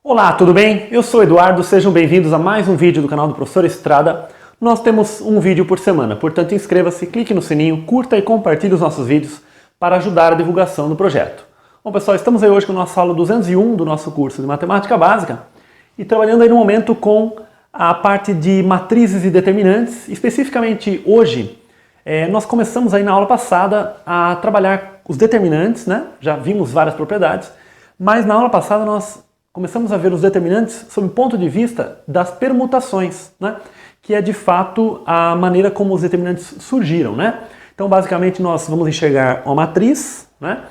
Olá, tudo bem? Eu sou o Eduardo, sejam bem-vindos a mais um vídeo do canal do Professor Estrada. Nós temos um vídeo por semana, portanto inscreva-se, clique no sininho, curta e compartilhe os nossos vídeos para ajudar a divulgação do projeto. Bom pessoal, estamos aí hoje com a nossa aula 201 do nosso curso de Matemática Básica e trabalhando aí no momento com a parte de matrizes e determinantes. Especificamente hoje, nós começamos aí na aula passada a trabalhar os determinantes, né? Já vimos várias propriedades, mas na aula passada nós começamos a ver os determinantes sob o ponto de vista das permutações, né? Que é de fato a maneira como os determinantes surgiram, né? Então basicamente nós vamos enxergar uma matriz, né?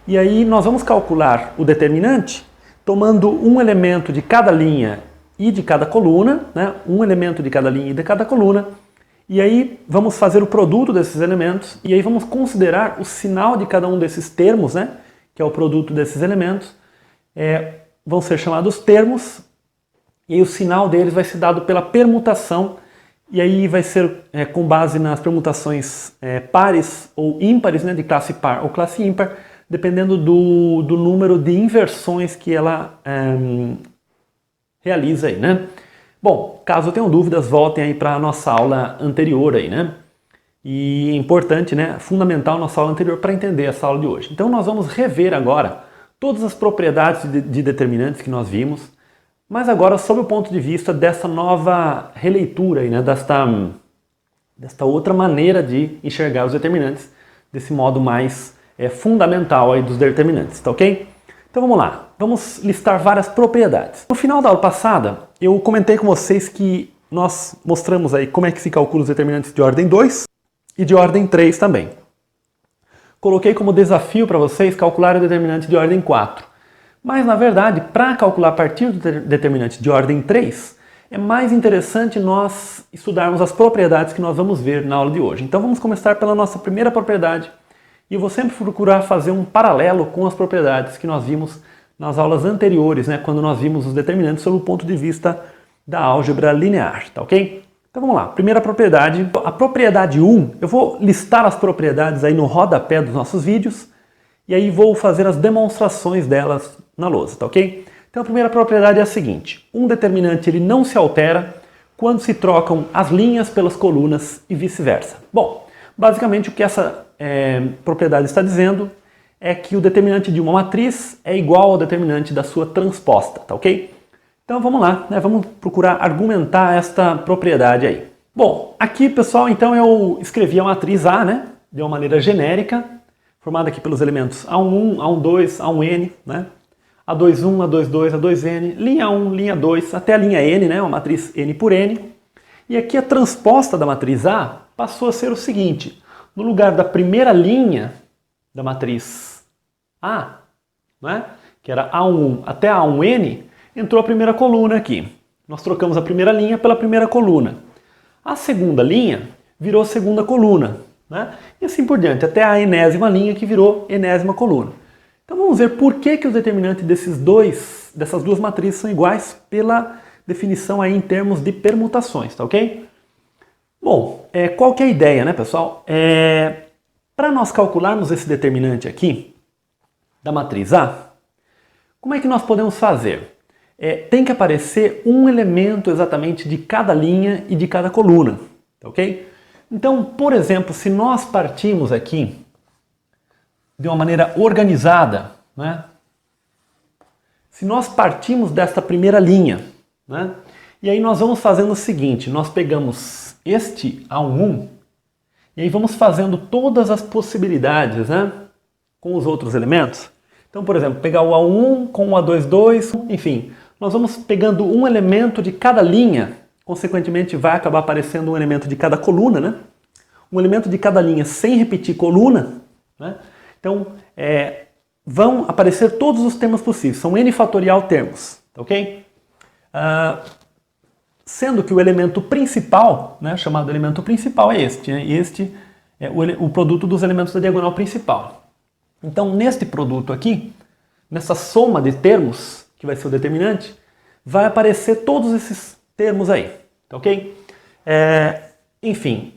E aí nós vamos calcular o determinante tomando um elemento de cada linha e de cada coluna, né? Um elemento de cada linha e de cada coluna, e aí vamos fazer o produto desses elementos e aí vamos considerar o sinal de cada um desses termos, né? Que é o produto desses elementos. Vão ser chamados termos, e aí o sinal deles vai ser dado pela permutação, e aí vai ser com base nas permutações pares ou ímpares, né, de classe par ou classe ímpar, dependendo do número de inversões que ela realiza aí, né? Bom, caso tenham dúvidas, voltem aí para a nossa aula anterior aí, né? E é importante, né, fundamental a nossa aula anterior para entender essa aula de hoje. Então nós vamos rever agora todas as propriedades de determinantes que nós vimos, mas agora sob o ponto de vista dessa nova releitura, aí, né, desta outra maneira de enxergar os determinantes, desse modo mais fundamental aí dos determinantes, tá ok? Então vamos lá, vamos listar várias propriedades. No final da aula passada, eu comentei com vocês que nós mostramos aí como é que se calcula os determinantes de ordem 2 e de ordem 3 também. Coloquei como desafio para vocês calcular o determinante de ordem 4. Mas, na verdade, para calcular a partir do determinante de ordem 3, é mais interessante nós estudarmos as propriedades que nós vamos ver na aula de hoje. Então vamos começar pela nossa primeira propriedade. E eu vou sempre procurar fazer um paralelo com as propriedades que nós vimos nas aulas anteriores, né, quando nós vimos os determinantes sob o ponto de vista da álgebra linear, tá ok? Então vamos lá, primeira propriedade, a propriedade 1, eu vou listar as propriedades aí no rodapé dos nossos vídeos e aí vou fazer as demonstrações delas na lousa, tá ok? Então a primeira propriedade é a seguinte, um determinante ele não se altera quando se trocam as linhas pelas colunas e vice-versa. Bom, basicamente o que essa propriedade está dizendo é que o determinante de uma matriz é igual ao determinante da sua transposta, tá ok? Então vamos lá, né? Vamos procurar argumentar esta propriedade aí. Bom, aqui pessoal, então eu escrevi a matriz A, né? De uma maneira genérica, formada aqui pelos elementos A11, A12, A1N, né? A21, A22, A2N, linha 1, linha 2, até a linha N, né? Uma matriz N por N. E aqui a transposta da matriz A passou a ser o seguinte, no lugar da primeira linha da matriz A, né? Que era A1 até A1N, entrou a primeira coluna aqui. Nós trocamos a primeira linha pela primeira coluna. A segunda linha virou segunda coluna, né? E assim por diante, até a enésima linha que virou enésima coluna. Então vamos ver por que os determinantes dessas duas matrizes são iguais pela definição aí em termos de permutações, tá ok? Bom, qual que é a ideia, né, pessoal? Para nós calcularmos esse determinante aqui da matriz A, como é que nós podemos fazer? Tem que aparecer um elemento exatamente de cada linha e de cada coluna, ok? Então, por exemplo, se nós partimos aqui de uma maneira organizada, né? Se nós partimos desta primeira linha, né? E aí nós vamos fazendo o seguinte, nós pegamos este A1 e aí vamos fazendo todas as possibilidades, né? Com os outros elementos. Então, por exemplo, pegar o A1 com o A22, enfim, nós vamos pegando um elemento de cada linha, consequentemente vai acabar aparecendo um elemento de cada coluna, né? Um elemento de cada linha sem repetir coluna, né? Então, vão aparecer todos os termos possíveis, são n fatorial termos, ok? Sendo que o elemento principal, né, chamado elemento principal é este, né? Este é o produto dos elementos da diagonal principal. Então, neste produto aqui, nessa soma de termos, que vai ser o determinante, vai aparecer todos esses termos aí, tá ok? Enfim,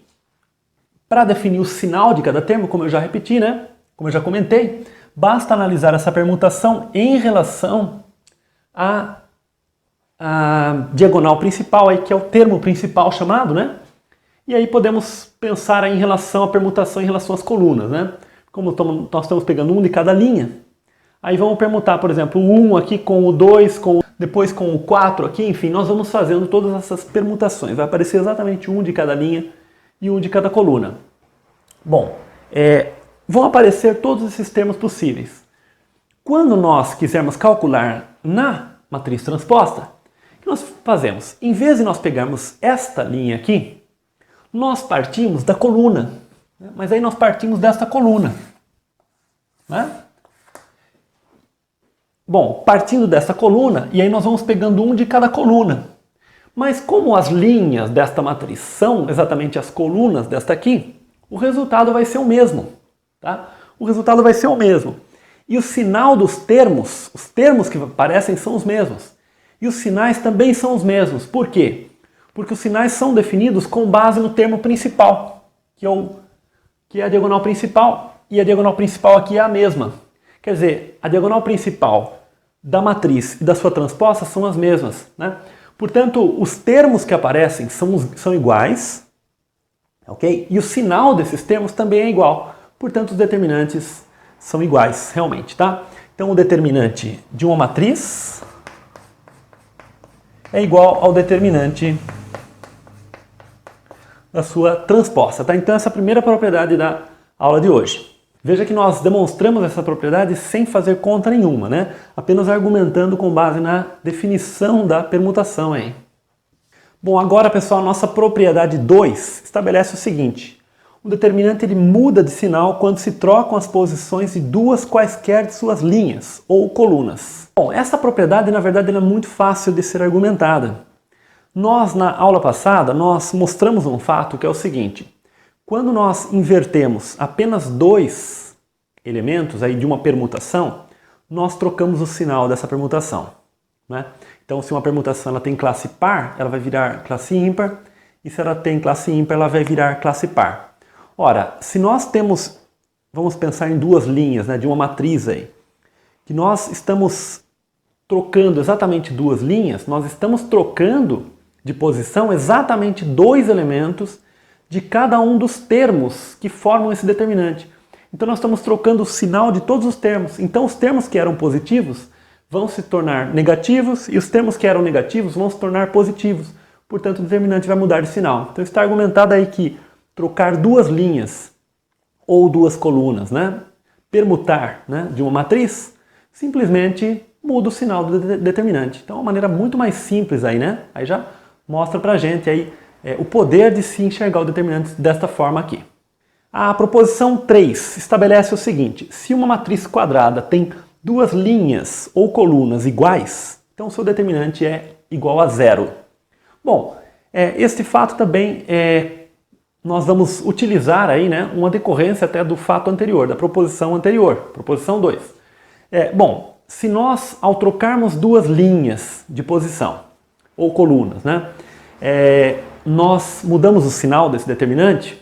para definir o sinal de cada termo, como eu já repeti, né? Como eu já comentei, basta analisar essa permutação em relação a a diagonal principal, aí, que é o termo principal chamado, né? E aí podemos pensar aí em relação à permutação em relação às colunas, né? Como nós estamos pegando um de cada linha, aí vamos permutar, por exemplo, o 1 aqui com o 2, depois com o 4 aqui, enfim, nós vamos fazendo todas essas permutações. Vai aparecer exatamente um de cada linha e um de cada coluna. Bom, vão aparecer todos esses termos possíveis. Quando nós quisermos calcular na matriz transposta, o que nós fazemos? Em vez de nós pegarmos esta linha aqui, nós partimos da coluna, né? Mas aí nós partimos desta coluna, né? Bom, partindo dessa coluna, e aí nós vamos pegando um de cada coluna. Mas como as linhas desta matriz são exatamente as colunas desta aqui, o resultado vai ser o mesmo, tá? O resultado vai ser o mesmo. E o sinal dos termos, os termos que aparecem são os mesmos. E os sinais também são os mesmos. Por quê? Porque os sinais são definidos com base no termo principal, que é a diagonal principal. E a diagonal principal aqui é a mesma. Quer dizer, a diagonal principal da matriz e da sua transposta são as mesmas, né? Portanto, os termos que aparecem são iguais, ok? E o sinal desses termos também é igual. Portanto, os determinantes são iguais, realmente, tá? Então, o determinante de uma matriz é igual ao determinante da sua transposta, tá? Então, essa é a primeira propriedade da aula de hoje. Veja que nós demonstramos essa propriedade sem fazer conta nenhuma, né? Apenas argumentando com base na definição da permutação aí. Bom, agora, pessoal, a nossa propriedade 2 estabelece o seguinte. O determinante ele muda de sinal quando se trocam as posições de duas quaisquer de suas linhas ou colunas. Bom, essa propriedade, na verdade, ela é muito fácil de ser argumentada. Nós, na aula passada, nós mostramos um fato que é o seguinte. Quando nós invertemos apenas dois elementos aí de uma permutação, nós trocamos o sinal dessa permutação, né? Então, se uma permutação ela tem classe par, ela vai virar classe ímpar, e se ela tem classe ímpar, ela vai virar classe par. Ora, se nós temos, vamos pensar em duas linhas, né, de uma matriz aí, que nós estamos trocando exatamente duas linhas, nós estamos trocando de posição exatamente dois elementos de cada um dos termos que formam esse determinante. Então nós estamos trocando o sinal de todos os termos. Então os termos que eram positivos vão se tornar negativos e os termos que eram negativos vão se tornar positivos. Portanto, o determinante vai mudar de sinal. Então está argumentado aí que trocar duas linhas ou duas colunas, né, permutar, né, de uma matriz, simplesmente muda o sinal do determinante. Então é uma maneira muito mais simples aí, né? Aí já mostra pra gente aí o poder de se enxergar o determinante desta forma aqui. A proposição 3 estabelece o seguinte: se uma matriz quadrada tem duas linhas ou colunas iguais, então o seu determinante é igual a zero. Bom, este fato também nós vamos utilizar aí, né, uma decorrência até do fato anterior, da proposição anterior, proposição 2. Bom, se nós, ao trocarmos duas linhas de posição ou colunas, né, nós mudamos o sinal desse determinante,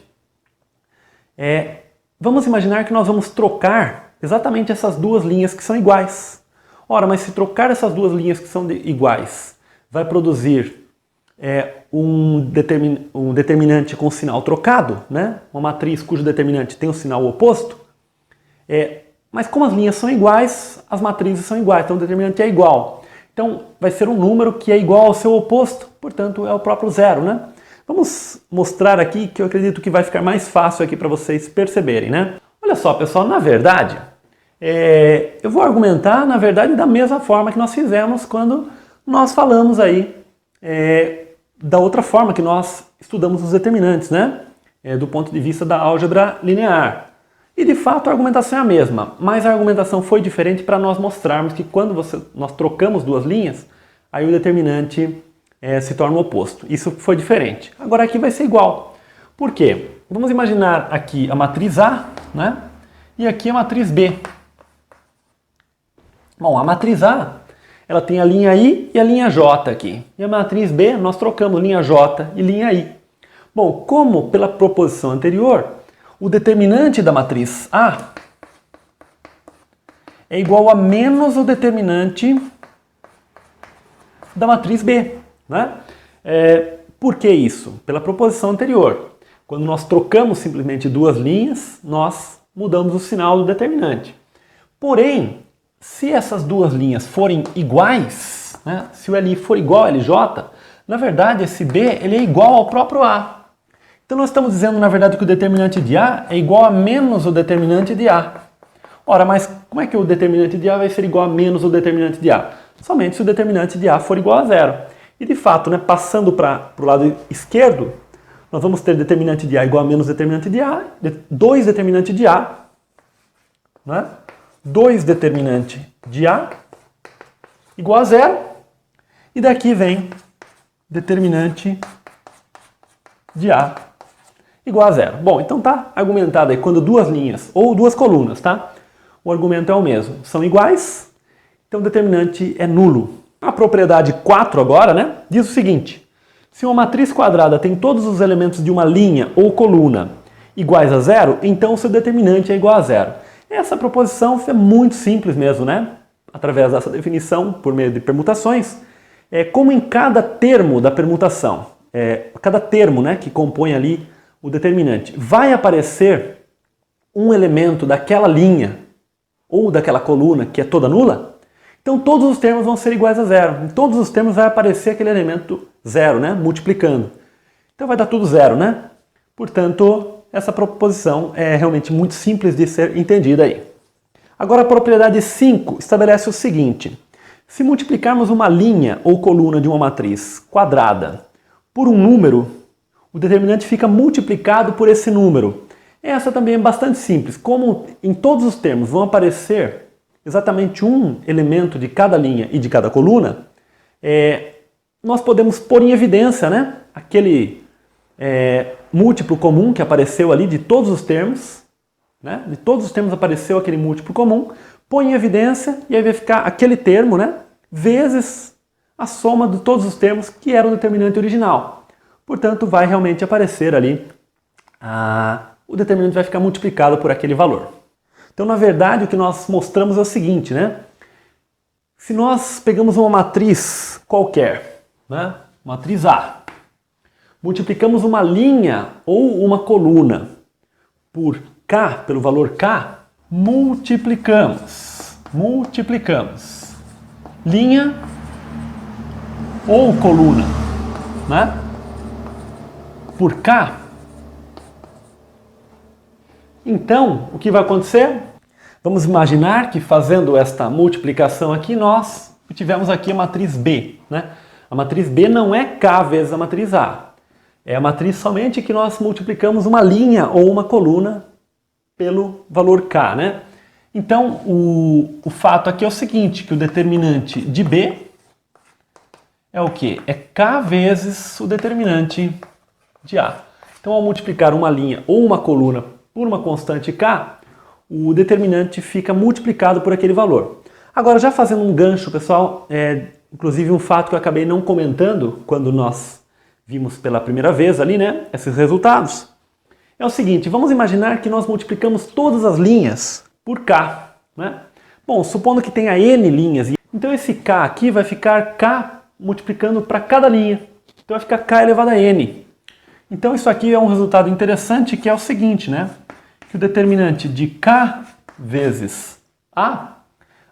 vamos imaginar que nós vamos trocar exatamente essas duas linhas que são iguais. Ora, mas se trocar essas duas linhas que são iguais, vai produzir um determinante com sinal trocado, né? Uma matriz cujo determinante tem o sinal oposto. Mas como as linhas são iguais, as matrizes são iguais, então o determinante é igual. Então vai ser um número que é igual ao seu oposto, portanto é o próprio zero, né? Vamos mostrar aqui que eu acredito que vai ficar mais fácil aqui para vocês perceberem, né? Olha só, pessoal, na verdade, eu vou argumentar, na verdade, da mesma forma que nós fizemos quando nós falamos aí da outra forma que nós estudamos os determinantes, né? Do ponto de vista da álgebra linear. E de fato a argumentação é a mesma, mas a argumentação foi diferente para nós mostrarmos que quando nós trocamos duas linhas, aí o determinante se torna o oposto. Isso foi diferente. Agora aqui vai ser igual. Por quê? Vamos imaginar aqui a matriz A, né? E aqui a matriz B. Bom, a matriz A, ela tem a linha I e a linha J aqui. E a matriz B, nós trocamos linha J e linha I. Bom, como pela proposição anterior, o determinante da matriz A é igual a menos o determinante da matriz B, né? Por que isso? Pela proposição anterior. Quando nós trocamos simplesmente duas linhas, nós mudamos o sinal do determinante. Porém, se essas duas linhas forem iguais, né? Se o LI for igual a LJ, na verdade esse B ele é igual ao próprio A. Então nós estamos dizendo, na verdade, que o determinante de A é igual a menos o determinante de A. Ora, mas como é que o determinante de A vai ser igual a menos o determinante de A? Somente se o determinante de A for igual a zero. E de fato, né, passando para o lado esquerdo, nós vamos ter determinante de A igual a menos determinante de A, 2 determinante de A, né? 2 determinante de A igual a zero, e daqui vem determinante de A igual a zero. Bom, então tá argumentado aí, quando duas linhas ou duas colunas, tá? O argumento é o mesmo, são iguais, então o determinante é nulo. A propriedade 4 agora, né, diz o seguinte: se uma matriz quadrada tem todos os elementos de uma linha ou coluna iguais a zero, então o seu determinante é igual a zero. Essa proposição é muito simples mesmo, né? Através dessa definição, por meio de permutações, como em cada termo da permutação, cada termo, né, que compõe ali o determinante, vai aparecer um elemento daquela linha ou daquela coluna que é toda nula, então todos os termos vão ser iguais a zero. Em todos os termos vai aparecer aquele elemento zero, né? Multiplicando. Então vai dar tudo zero, né? Portanto, essa proposição é realmente muito simples de ser entendida aí. Agora a propriedade 5 estabelece o seguinte: se multiplicarmos uma linha ou coluna de uma matriz quadrada por um número, o determinante fica multiplicado por esse número. Essa também é bastante simples. Como em todos os termos vão aparecer exatamente um elemento de cada linha e de cada coluna, nós podemos pôr em evidência, né, aquele múltiplo comum que apareceu ali de todos os termos, né, de todos os termos apareceu aquele múltiplo comum, põe em evidência e aí vai ficar aquele termo, né, vezes a soma de todos os termos que era o determinante original. Portanto, vai realmente aparecer ali, o determinante vai ficar multiplicado por aquele valor. Então, na verdade, o que nós mostramos é o seguinte, né? Se nós pegamos uma matriz qualquer, né? Matriz A, multiplicamos uma linha ou uma coluna por K, pelo valor K, multiplicamos linha ou coluna, né? Por K. Então, o que vai acontecer? Vamos imaginar que fazendo esta multiplicação aqui, nós tivemos aqui a matriz B, né? A matriz B não é K vezes a matriz A. É a matriz somente que nós multiplicamos uma linha ou uma coluna pelo valor K, né? Então, o fato aqui é o seguinte, que o determinante de B é o quê? É K vezes o determinante de A. Então, ao multiplicar uma linha ou uma coluna por uma constante K, o determinante fica multiplicado por aquele valor. Agora, já fazendo um gancho, pessoal, inclusive um fato que eu acabei não comentando quando nós vimos pela primeira vez ali, né, esses resultados, é o seguinte: vamos imaginar que nós multiplicamos todas as linhas por K, né? Bom, supondo que tenha N linhas, então esse K aqui vai ficar K multiplicando para cada linha. Então vai ficar K elevado a N. Então isso aqui é um resultado interessante, que é o seguinte, né? Que o determinante de K vezes A,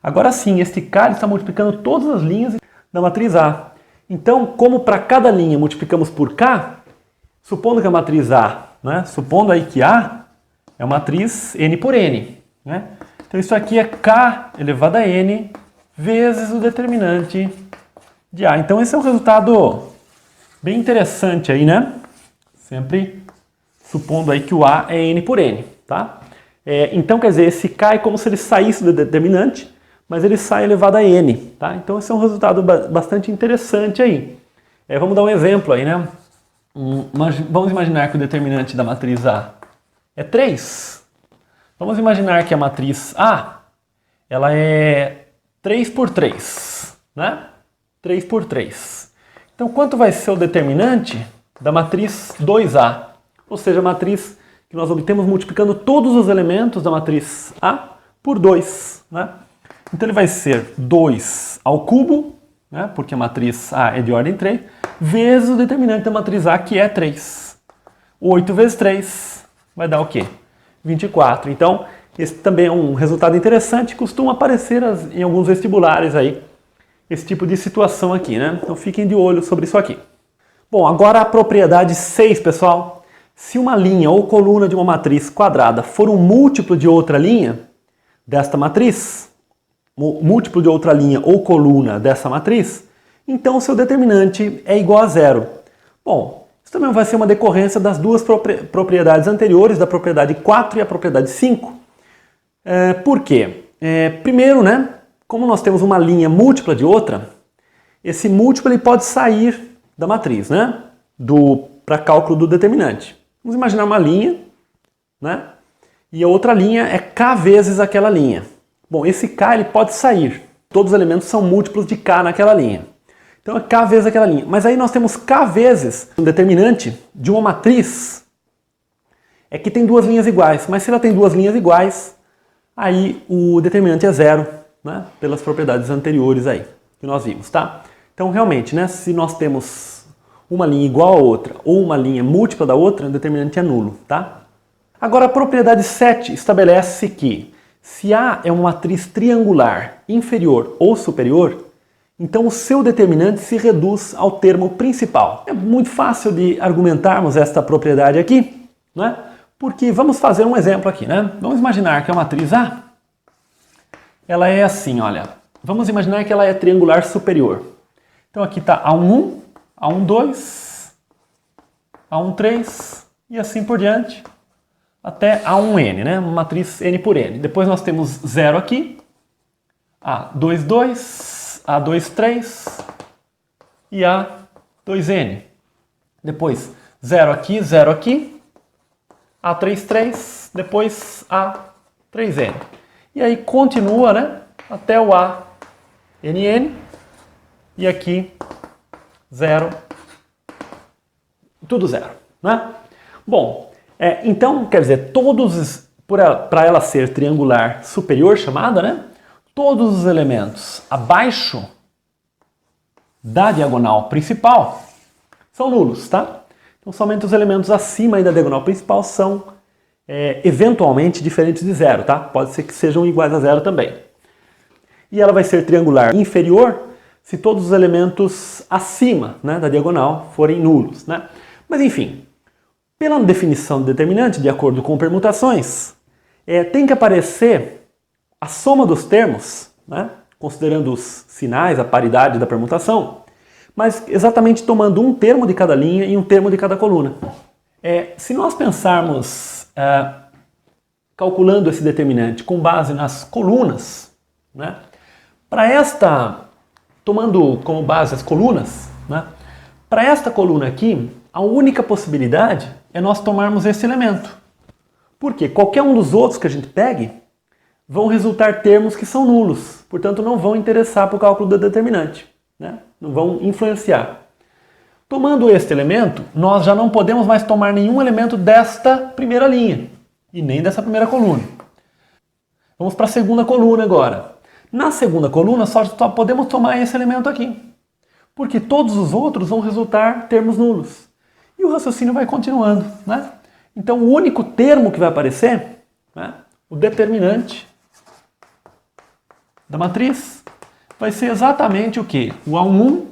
agora sim, este K está multiplicando todas as linhas da matriz A. Então, como para cada linha multiplicamos por K, supondo que a matriz A, né? Supondo aí que A é uma matriz N por N, né? Então isso aqui é K elevado a N vezes o determinante de A. Então esse é um resultado bem interessante aí, né? Sempre supondo aí que o A é N por N, tá? Então, quer dizer, esse K é como se ele saísse do determinante, mas ele sai elevado a N, tá? Então esse é um resultado bastante interessante aí. Vamos dar um exemplo aí, né? Vamos imaginar que o determinante da matriz A é 3. Vamos imaginar que a matriz A, ela é 3 por 3, né? 3 por 3. Então, quanto vai ser o determinante da matriz 2A? Ou seja, a matriz que nós obtemos multiplicando todos os elementos da matriz A por 2, né? Então, ele vai ser 2 ao cubo né, porque a matriz A é de ordem 3, vezes o determinante da matriz A, que é 3. 8 vezes 3 vai dar o quê? 24. Então, esse também é um resultado interessante, costuma aparecer em alguns vestibulares aí, esse tipo de situação aqui, né? Então fiquem de olho sobre isso aqui. Bom, agora a propriedade 6, pessoal. Se uma linha ou coluna de uma matriz quadrada for um múltiplo de outra linha desta matriz, múltiplo de outra linha ou coluna dessa matriz, então o seu determinante é igual a zero. Bom, isso também vai ser uma decorrência das duas propriedades anteriores, da propriedade 4 e a propriedade 5. Por quê? Primeiro, né, como nós temos uma linha múltipla de outra, esse múltiplo ele pode sair da matriz, né, para cálculo do determinante. Vamos imaginar uma linha, né, e a outra linha é k vezes aquela linha. Bom, esse k ele pode sair. Todos os elementos são múltiplos de k naquela linha. Então é k vezes aquela linha. Mas aí nós temos k vezes um determinante de uma matriz que tem duas linhas iguais. Mas se ela tem duas linhas iguais, aí o determinante é zero, né? Pelas propriedades anteriores aí que nós vimos, tá? Então realmente, né, se nós temos uma linha igual a outra ou uma linha múltipla da outra, o determinante é nulo, tá? Agora a propriedade 7 estabelece que se A é uma matriz triangular inferior ou superior, então o seu determinante se reduz ao termo principal. É muito fácil de argumentarmos esta propriedade aqui, né? Porque vamos fazer um exemplo aqui, né? Vamos imaginar que a matriz A, ela é assim, olha. Vamos imaginar que ela é triangular superior. Então aqui está A11, A12, A13 e assim por diante, até A1n, né? Uma matriz n por n. Depois nós temos 0 aqui, A22, A23 e A2n. Depois 0 aqui, A33, depois A3n. E aí continua, né, até o ANN e aqui 0, tudo 0, né? Bom, então, quer dizer, para ela ser triangular superior chamada, né, todos os elementos abaixo da diagonal principal são nulos, tá? Então somente os elementos acima aí da diagonal principal são eventualmente diferentes de zero, tá? Pode ser que sejam iguais a zero também. E ela vai ser triangular inferior se todos os elementos acima, né, da diagonal forem nulos, né? Mas enfim, pela definição do determinante, de acordo com permutações, tem que aparecer a soma dos termos, né, considerando os sinais, a paridade da permutação, mas exatamente tomando um termo de cada linha e um termo de cada coluna. Se nós pensarmos calculando esse determinante com base nas colunas, né, tomando como base as colunas, né, para esta coluna aqui, a única possibilidade é nós tomarmos esse elemento. Porque qualquer um dos outros que a gente pegue vão resultar termos que são nulos, portanto não vão interessar para o cálculo do determinante, né? Não vão influenciar. Tomando este elemento, nós já não podemos mais tomar nenhum elemento desta primeira linha e nem dessa primeira coluna. Vamos para a segunda coluna agora. Na segunda coluna só podemos tomar esse elemento aqui, porque todos os outros vão resultar termos nulos. E o raciocínio vai continuando, né? Então o único termo que vai aparecer, né, o determinante da matriz, vai ser exatamente o que? O A11,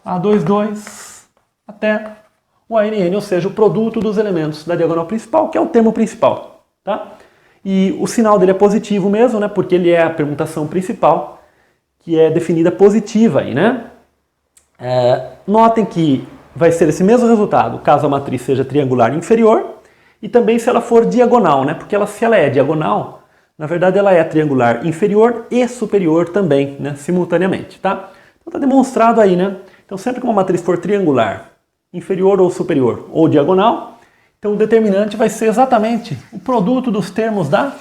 A22, até o ANN, ou seja, o produto dos elementos da diagonal principal, que é o termo principal, tá? E o sinal dele é positivo mesmo, né? Porque ele é a permutação principal, que é definida positiva aí, né? Notem que vai ser esse mesmo resultado caso a matriz seja triangular inferior e também se ela for diagonal, né? Porque se ela é diagonal, na verdade ela é triangular inferior e superior também, né? Simultaneamente, tá? Então está demonstrado aí, né? Então sempre que uma matriz for triangular, inferior ou superior ou diagonal, então o determinante vai ser exatamente o produto dos termos da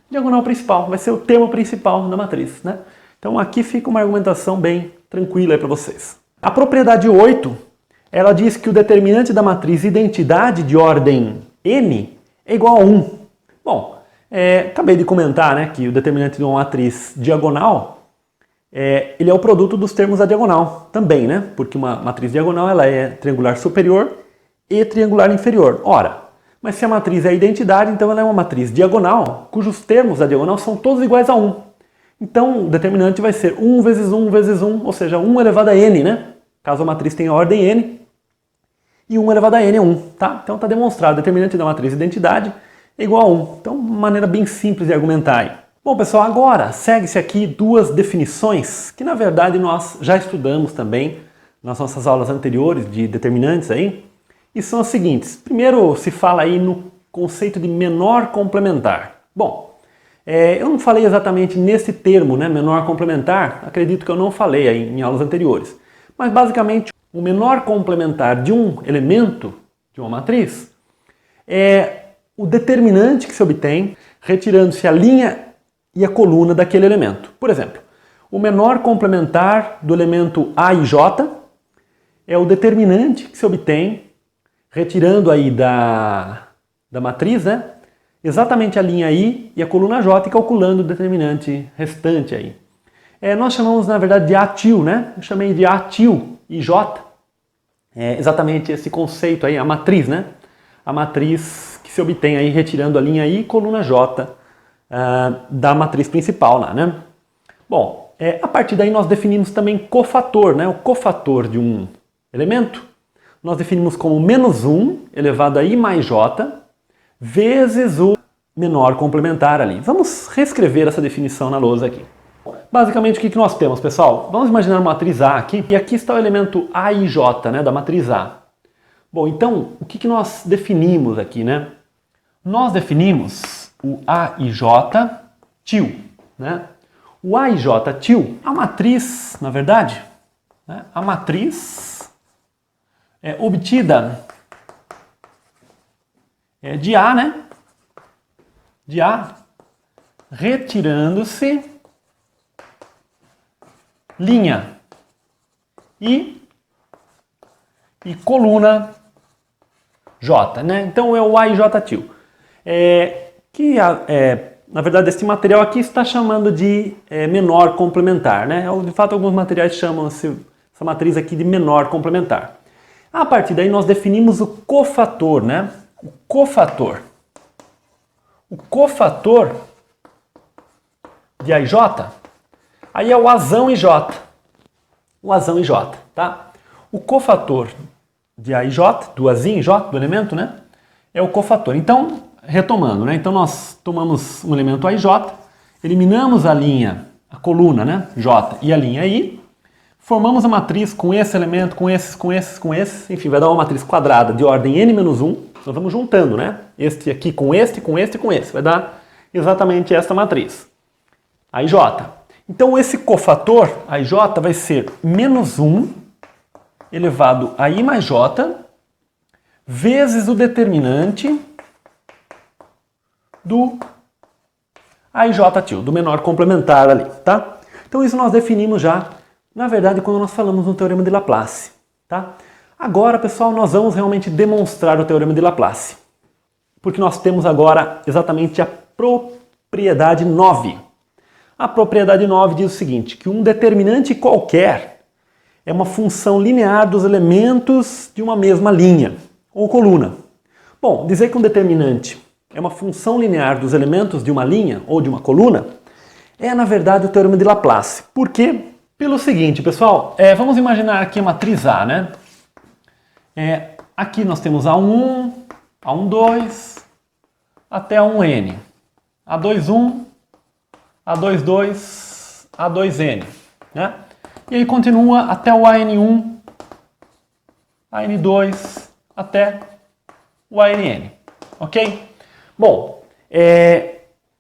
diagonal principal, vai ser o termo principal da matriz, né? Então aqui fica uma argumentação bem tranquila aí para vocês. A propriedade 8, ela diz que o determinante da matriz identidade de ordem n é igual a 1. Bom, acabei de comentar, né, que o determinante de uma matriz diagonal ele é o produto dos termos da diagonal também, né? Porque uma matriz diagonal ela é triangular superior e triangular inferior. Ora, mas se a matriz é a identidade, então ela é uma matriz diagonal, cujos termos da diagonal são todos iguais a 1. Então o determinante vai ser 1 vezes 1 vezes 1, ou seja, 1 elevado a n, né? Caso a matriz tenha ordem n, e 1 elevado a n é 1, tá? Então está demonstrado, o determinante da matriz identidade é igual a 1. Então, uma maneira bem simples de argumentar aí. Bom, pessoal, agora segue-se aqui duas definições que, na verdade, nós já estudamos também nas nossas aulas anteriores de determinantes aí, e são as seguintes. Primeiro, se fala aí no conceito de menor complementar. Bom, eu não falei exatamente nesse termo, né, menor complementar, acredito que eu não falei aí em aulas anteriores, mas basicamente o menor complementar de um elemento, de uma matriz, é o determinante que se obtém retirando-se a linha e a coluna daquele elemento. Por exemplo, o menor complementar do elemento A e J é o determinante que se obtém retirando aí da matriz, né, exatamente a linha I e a coluna J e calculando o determinante restante aí. Nós chamamos, na verdade, de A-til, né? Eu chamei de A-til e J. É exatamente esse conceito aí, a matriz, né? A matriz que se obtém aí retirando a linha I e coluna J da matriz principal lá, né? Bom, a partir daí nós definimos também cofator, né? O cofator de um elemento nós definimos como menos 1 elevado a I mais J vezes o menor complementar ali. Vamos reescrever essa definição na lousa aqui. Basicamente, o que nós temos, pessoal? Vamos imaginar uma matriz A aqui, e aqui está o elemento A e J, né, da matriz A. Bom, então, o que nós definimos aqui, né? Nós definimos o A e J til, né? O A e J til, a matriz, na verdade, né, a matriz é obtida de A, né? De A, retirando-se linha e coluna J, né? Então é o A e J til. Na verdade, esse material aqui está chamando de menor complementar, né? De fato, alguns materiais chamam essa matriz aqui de menor complementar. A partir daí, nós definimos o cofator, né? O cofator. O cofator de A e J, aí é o Azão e J. O Azão e J, tá? O cofator de A e J, do Azinho e J, do elemento, né? É o cofator. Então, retomando, né? Então nós tomamos um elemento A e J, eliminamos a linha, a coluna, né? J e a linha I, formamos a matriz com esse elemento, com esses, enfim, vai dar uma matriz quadrada de ordem n-1, nós vamos juntando, né? Este aqui com este, com este e com esse, vai dar exatamente esta matriz, A e J. Então esse cofator, A e J, vai ser menos 1 elevado a I mais J vezes o determinante do A e J til, do menor complementar ali, tá? Então isso nós definimos já, na verdade, quando nós falamos no Teorema de Laplace, tá? Agora, pessoal, nós vamos realmente demonstrar o Teorema de Laplace, porque nós temos agora exatamente a propriedade 9. A propriedade 9 diz o seguinte, que um determinante qualquer é uma função linear dos elementos de uma mesma linha ou coluna. Bom, dizer que um determinante é uma função linear dos elementos de uma linha ou de uma coluna é, na verdade, o Teorema de Laplace. Por quê? Pelo seguinte, pessoal, vamos imaginar aqui a matriz A, né? Aqui nós temos A11, A12, até A1n. A21, A22, A2n, né? E aí continua até o AN1, AN2, até o ANN, ok? Bom,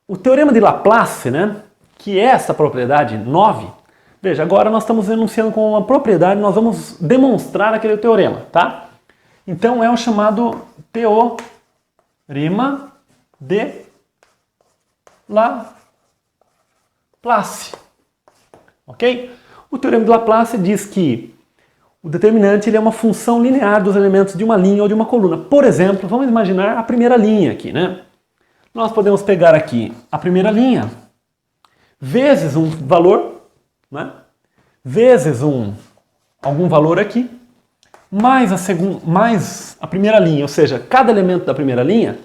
o Teorema de Laplace, né, que é essa propriedade 9, veja, agora nós estamos enunciando como uma propriedade, nós vamos demonstrar aquele teorema, tá? Então é o chamado Teorema de Laplace, ok? O Teorema de Laplace diz que o determinante ele é uma função linear dos elementos de uma linha ou de uma coluna. Por exemplo, vamos imaginar a primeira linha aqui, né? Nós podemos pegar aqui a primeira linha vezes um valor, né? vezes algum valor aqui, mais a primeira linha, ou seja, cada elemento da primeira linha,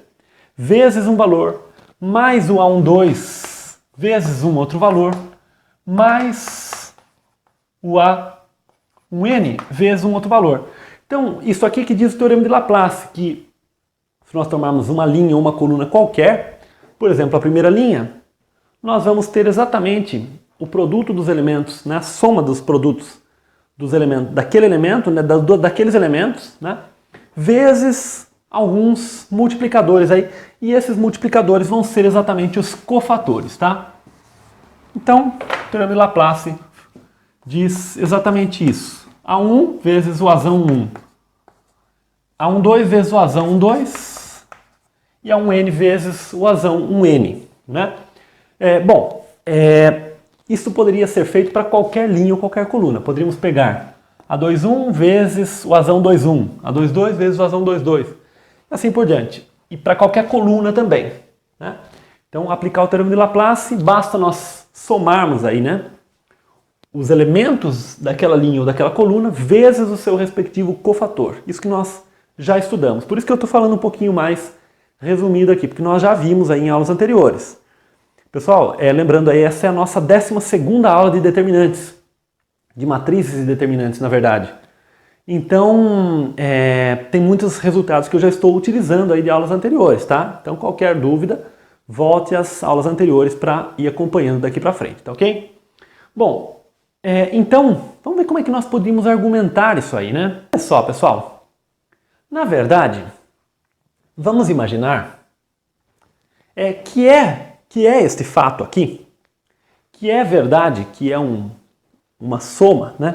vezes um valor, mais o A12 vezes um outro valor, mais o A1n vezes um outro valor. Então, isso aqui que diz o Teorema de Laplace, que se nós tomarmos uma linha ou uma coluna qualquer, por exemplo, a primeira linha, nós vamos ter exatamente o produto dos elementos, né, a soma dos produtos dos elementos, daquele elemento, né, daqueles elementos, né, vezes alguns multiplicadores aí, e esses multiplicadores vão ser exatamente os cofatores, tá? Então, o Teorema de Laplace diz exatamente isso. A1 vezes o Azão 1, A12 vezes o Azão 12 e A1n vezes o Azão 1n, né? Isso poderia ser feito para qualquer linha ou qualquer coluna. Poderíamos pegar A21 vezes o Azão 21, A22 vezes o Azão 22, assim por diante. E para qualquer coluna também, né? Então, aplicar o Teorema de Laplace, basta nós somarmos aí, né, os elementos daquela linha ou daquela coluna vezes o seu respectivo cofator. Isso que nós já estudamos. Por isso que eu estou falando um pouquinho mais resumido aqui, porque nós já vimos aí em aulas anteriores. Pessoal, lembrando aí, essa é a nossa 12ª aula de determinantes, de matrizes e determinantes, na verdade. Então, tem muitos resultados que eu já estou utilizando aí de aulas anteriores, tá? Então, qualquer dúvida, volte às aulas anteriores para ir acompanhando daqui para frente, tá ok? Bom, então, vamos ver como é que nós podíamos argumentar isso aí, né? Olha só, pessoal, na verdade, vamos imaginar que é este fato aqui, que é verdade, que é uma soma, né?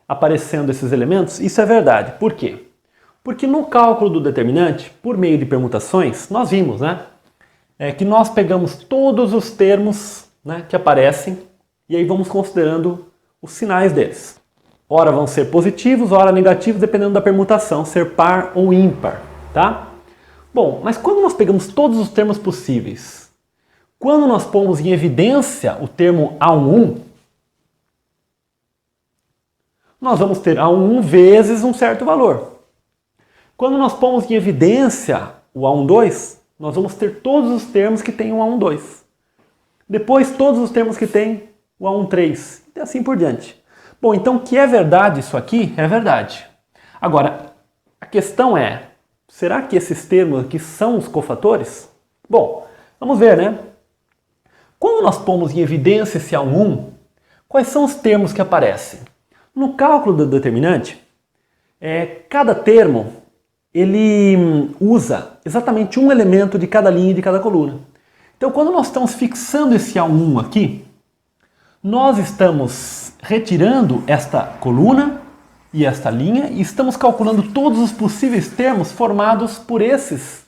Aparecendo esses elementos, isso é verdade. Por quê? Porque no cálculo do determinante, por meio de permutações, nós vimos, né, que nós pegamos todos os termos, né, que aparecem e aí vamos considerando os sinais deles. Ora vão ser positivos, ora negativos, dependendo da permutação, ser par ou ímpar, tá? Bom, mas quando nós pegamos todos os termos possíveis, quando nós pomos em evidência o termo A11, nós vamos ter A11 vezes um certo valor. Quando nós pomos em evidência o A12, nós vamos ter todos os termos que têm o A12. Depois, todos os termos que têm o A13, e assim por diante. Bom, então, que é verdade isso aqui? É verdade. Agora, a questão é, será que esses termos aqui são os cofatores? Bom, vamos ver, né? Quando nós pomos em evidência esse A1, quais são os termos que aparecem? No cálculo do determinante, cada termo ele usa exatamente um elemento de cada linha e de cada coluna. Então, quando nós estamos fixando esse A1 aqui, nós estamos retirando esta coluna e esta linha e estamos calculando todos os possíveis termos formados por este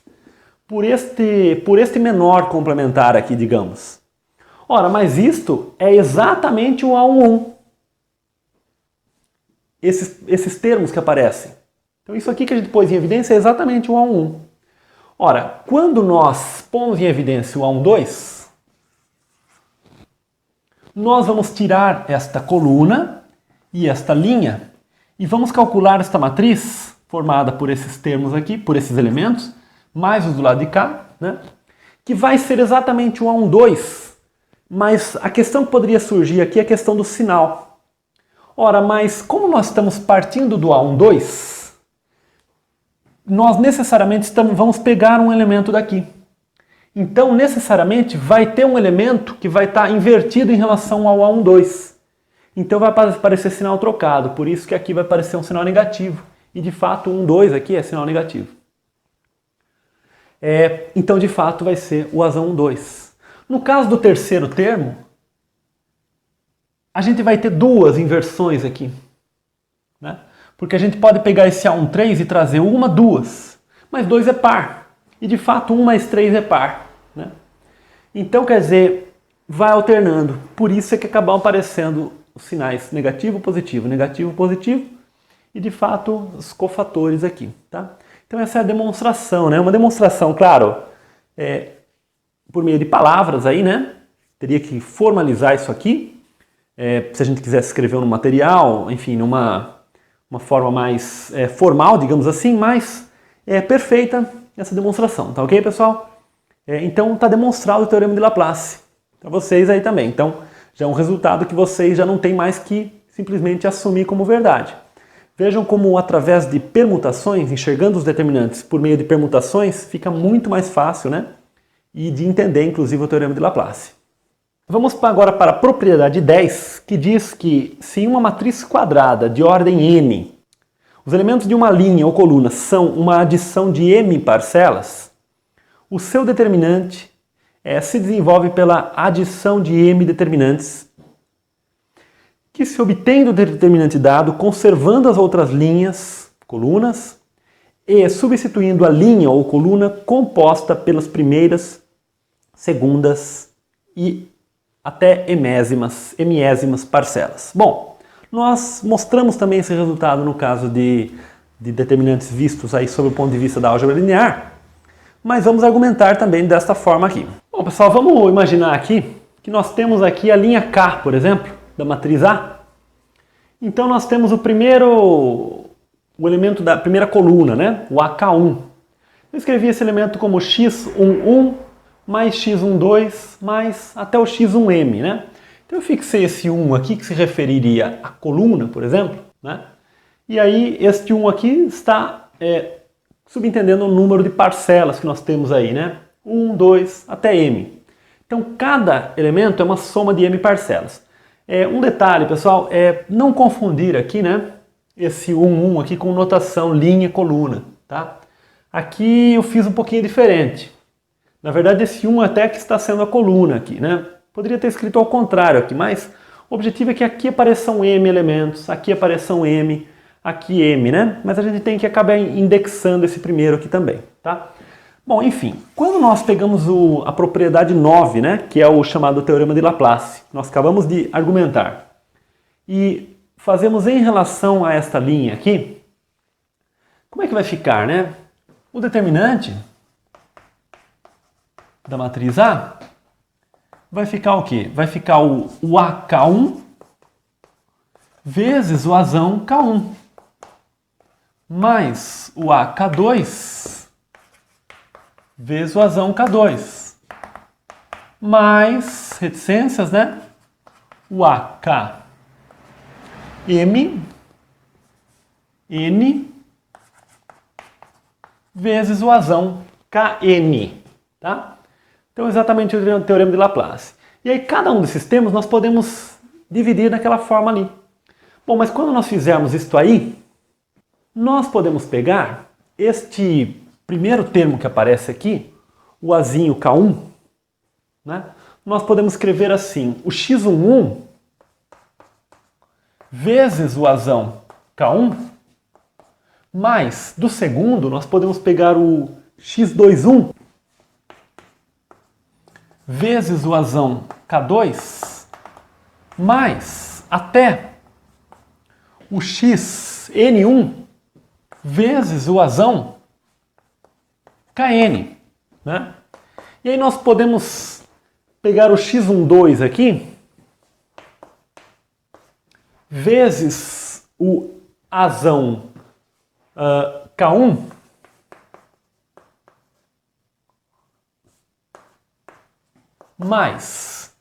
menor complementar aqui, digamos. Ora, mas isto é exatamente o A11. Esses termos que aparecem. Então isso aqui que a gente pôs em evidência é exatamente o A11. Ora, quando nós pomos em evidência o A12, nós vamos tirar esta coluna e esta linha e vamos calcular esta matriz formada por esses termos aqui, por esses elementos, mais os do lado de cá, né? Que vai ser exatamente o A12. Mas a questão que poderia surgir aqui é a questão do sinal. Ora, mas como nós estamos partindo do A12, nós necessariamente vamos pegar um elemento daqui. Então, necessariamente, vai ter um elemento que vai estar invertido em relação ao A12. Então, vai aparecer sinal trocado. Por isso que aqui vai aparecer um sinal negativo. E, de fato, o 12 aqui é sinal negativo. Então, de fato, vai ser o Azão 12. No caso do terceiro termo, a gente vai ter duas inversões aqui, né? Porque a gente pode pegar esse A13 e trazer uma, duas, mas 2 é par. E de fato 1 mais 3 é par, né? Então quer dizer, vai alternando. Por isso é que acabam aparecendo os sinais negativo, positivo, e de fato os cofatores aqui, tá? Então essa é a demonstração, né? Uma demonstração, claro, por meio de palavras aí, né? Teria que formalizar isso aqui. se a gente quisesse escrever no material, enfim, numa forma mais formal, digamos assim, mas é perfeita essa demonstração, tá ok, pessoal? Então está demonstrado o Teorema de Laplace para vocês aí também. Então já é um resultado que vocês já não têm mais que simplesmente assumir como verdade. Vejam como através de permutações, enxergando os determinantes por meio de permutações, fica muito mais fácil, né? E de entender, inclusive, o Teorema de Laplace. Vamos agora para a propriedade 10, que diz que se em uma matriz quadrada de ordem n, os elementos de uma linha ou coluna são uma adição de m parcelas, o seu determinante se desenvolve pela adição de m determinantes, que se obtém do determinante dado conservando as outras linhas, colunas, e substituindo a linha ou coluna composta pelas primeiras, segundas e até emiésimas parcelas. Bom, nós mostramos também esse resultado no caso de determinantes vistos aí sob o ponto de vista da álgebra linear, mas vamos argumentar também desta forma aqui. Bom, pessoal, vamos imaginar aqui que nós temos aqui a linha K, por exemplo, da matriz A. Então nós temos o elemento da primeira coluna, né? O AK1. Eu escrevi esse elemento como x11 mais x12 mais até o x1m, né? Então eu fixei esse 1 aqui que se referiria à coluna, por exemplo, né? E aí este 1 aqui está subentendendo o número de parcelas que nós temos aí, né? 1, 2 até m. Então cada elemento é uma soma de m parcelas. Um detalhe, pessoal, é não confundir aqui, né? Esse 1, 1 aqui com notação linha coluna, tá? Aqui eu fiz um pouquinho diferente. Na verdade, esse 1 até que está sendo a coluna aqui, né? Poderia ter escrito ao contrário aqui, mas o objetivo é que aqui apareçam m elementos, aqui apareçam m, aqui m, né? Mas a gente tem que acabar indexando esse primeiro aqui também, tá? Bom, enfim, quando nós pegamos a propriedade 9, né, que é o chamado Teorema de Laplace, nós acabamos de argumentar, e fazemos em relação a esta linha aqui, como é que vai ficar, né? O determinante da matriz A vai ficar o quê? Vai ficar o AK1 vezes o Azão K1 mais o AK2 vezes o Azão K2 mais reticências, né? O AK M N vezes o Azão Kn, tá? Então exatamente o Teorema de Laplace. E aí cada um desses termos nós podemos dividir daquela forma ali. Bom, mas quando nós fizermos isto aí, nós podemos pegar este primeiro termo que aparece aqui, o Azinho K1, né? Nós podemos escrever assim, o x11 vezes o Azão K1, mais do segundo nós podemos pegar o x21 vezes o Azão K2, mais até o xN1 vezes o Azão Kn, né? E aí nós podemos pegar o x12 aqui, vezes o Azão K1, mais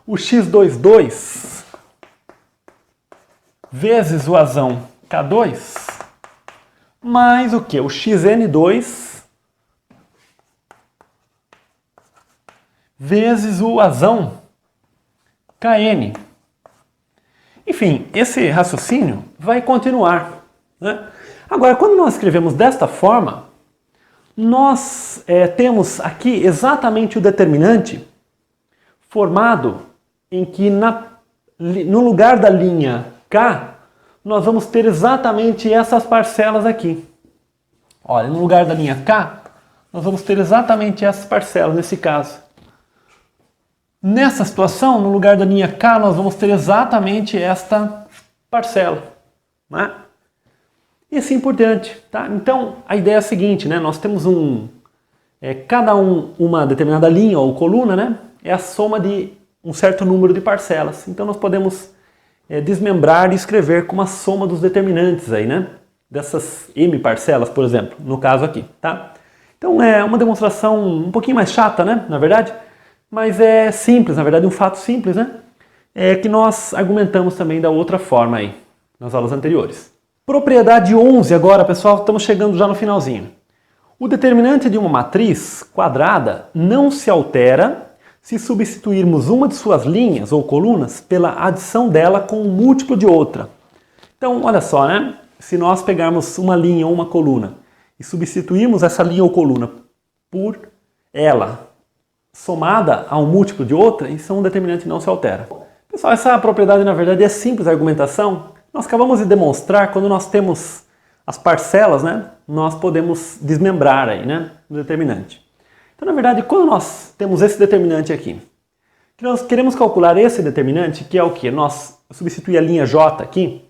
o x22 vezes o Azão K2, mais o que? O xN2 vezes o Azão Kn. Enfim, esse raciocínio vai continuar, né? Agora, quando nós escrevemos desta forma, nós temos aqui exatamente o determinante formado em que no lugar da linha K, nós vamos ter exatamente essas parcelas aqui. Olha, no lugar da linha K, nós vamos ter exatamente essas parcelas nesse caso. Nessa situação, no lugar da linha K, nós vamos ter exatamente esta parcela, né? E assim por diante, tá? Então, a ideia é a seguinte, né? Nós temos uma determinada linha ou coluna, né? É a soma de um certo número de parcelas. Então nós podemos desmembrar e escrever com uma soma dos determinantes aí, né? Dessas m parcelas, por exemplo, no caso aqui, tá? Então é uma demonstração um pouquinho mais chata, né? Na verdade, mas é simples, na verdade um fato simples, né? É que nós argumentamos também da outra forma aí, nas aulas anteriores. Propriedade 11 agora, pessoal, estamos chegando já no finalzinho. O determinante de uma matriz quadrada não se altera se substituirmos uma de suas linhas ou colunas pela adição dela com um múltiplo de outra. Então, olha só, né? Se nós pegarmos uma linha ou uma coluna e substituirmos essa linha ou coluna por ela somada a um múltiplo de outra, isso é um determinante que não se altera. Pessoal, essa propriedade na verdade é simples a argumentação. Nós acabamos de demonstrar quando nós temos as parcelas, né? Nós podemos desmembrar aí, né? O determinante. Então, na verdade, quando nós temos esse determinante aqui, que nós queremos calcular esse determinante, que é o quê? Nós substituir a linha J aqui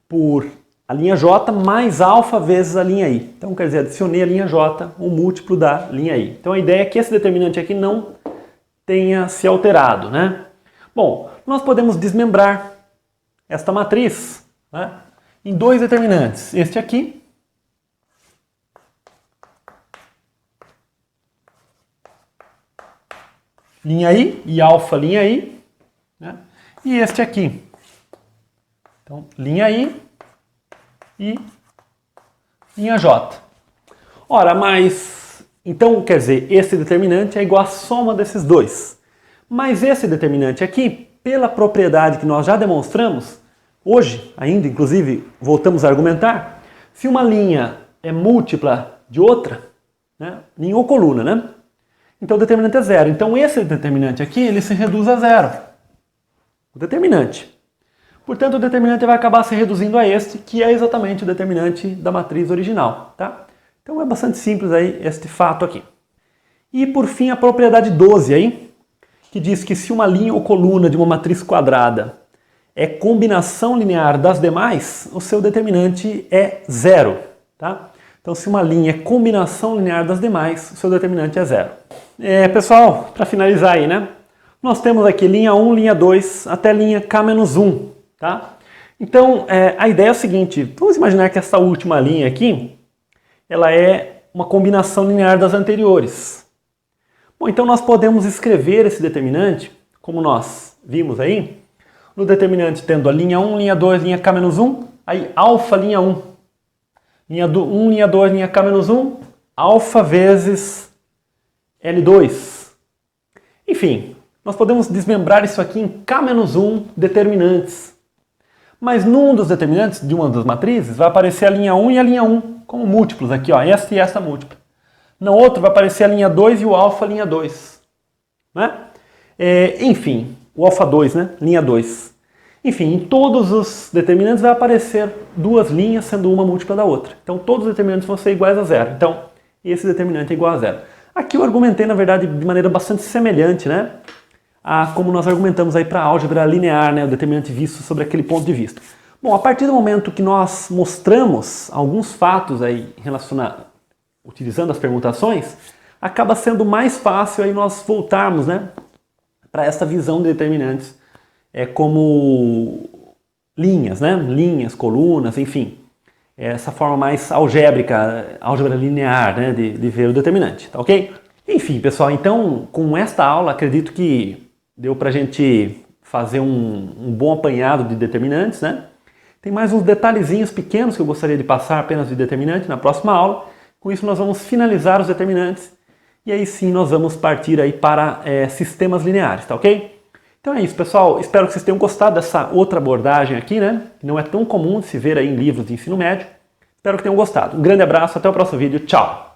por a linha J mais alfa vezes a linha I. Então, quer dizer, adicionei a linha J, um múltiplo da linha I. Então, a ideia é que esse determinante aqui não tenha se alterado, né? Bom, nós podemos desmembrar esta matriz, né, em dois determinantes. Este aqui, linha I e alfa linha I, né, e este aqui. Então, linha I e linha J. Ora, mas, então, quer dizer, esse determinante é igual à soma desses dois. Mas esse determinante aqui, pela propriedade que nós já demonstramos, hoje ainda, inclusive, voltamos a argumentar, se uma linha é múltipla de outra, né, linha ou coluna, né? Então o determinante é zero. Então esse determinante aqui, ele se reduz a zero. O determinante. Portanto, o determinante vai acabar se reduzindo a este, que é exatamente o determinante da matriz original, tá? Então é bastante simples aí este fato aqui. E por fim a propriedade 12 aí, que diz que se uma linha ou coluna de uma matriz quadrada é combinação linear das demais, o seu determinante é zero, tá? Então se uma linha é combinação linear das demais, o seu determinante é zero. Pessoal, para finalizar aí, né? Nós temos aqui linha 1, linha 2, até linha K-1, tá? Então, a ideia é o seguinte, vamos imaginar que essa última linha aqui, ela é uma combinação linear das anteriores. Bom, então nós podemos escrever esse determinante, como nós vimos aí, no determinante tendo a linha 1, linha 2, linha K-1, aí alfa linha 1, linha 1, linha 2, linha K-1, alfa vezes L2. Enfim, nós podemos desmembrar isso aqui em K-1 determinantes. Mas num dos determinantes de uma das matrizes vai aparecer a linha 1 e a linha 1 como múltiplos aqui, ó, esta e esta múltipla. No outro vai aparecer a linha 2 e o alfa linha 2. Né? Enfim, o alfa 2, né? Linha 2. Enfim, em todos os determinantes vai aparecer duas linhas, sendo uma múltipla da outra. Então todos os determinantes vão ser iguais a zero. Então esse determinante é igual a zero. Aqui eu argumentei, na verdade, de maneira bastante semelhante, né, a como nós argumentamos aí para a álgebra linear, né, o determinante visto sobre aquele ponto de vista. Bom, a partir do momento que nós mostramos alguns fatos aí relacionados, utilizando as permutações, acaba sendo mais fácil aí nós voltarmos, né, para essa visão de determinantes como linhas, né, linhas, colunas, enfim. Essa forma mais algébrica, álgebra linear, né, de ver o determinante, tá ok? Enfim, pessoal, então, com esta aula, acredito que deu pra gente fazer um bom apanhado de determinantes, né? Tem mais uns detalhezinhos pequenos que eu gostaria de passar apenas de determinante na próxima aula. Com isso, nós vamos finalizar os determinantes e aí sim nós vamos partir aí para sistemas lineares, tá ok? Então é isso, pessoal. Espero que vocês tenham gostado dessa outra abordagem aqui, né? Que não é tão comum de se ver aí em livros de ensino médio. Espero que tenham gostado. Um grande abraço, até o próximo vídeo. Tchau!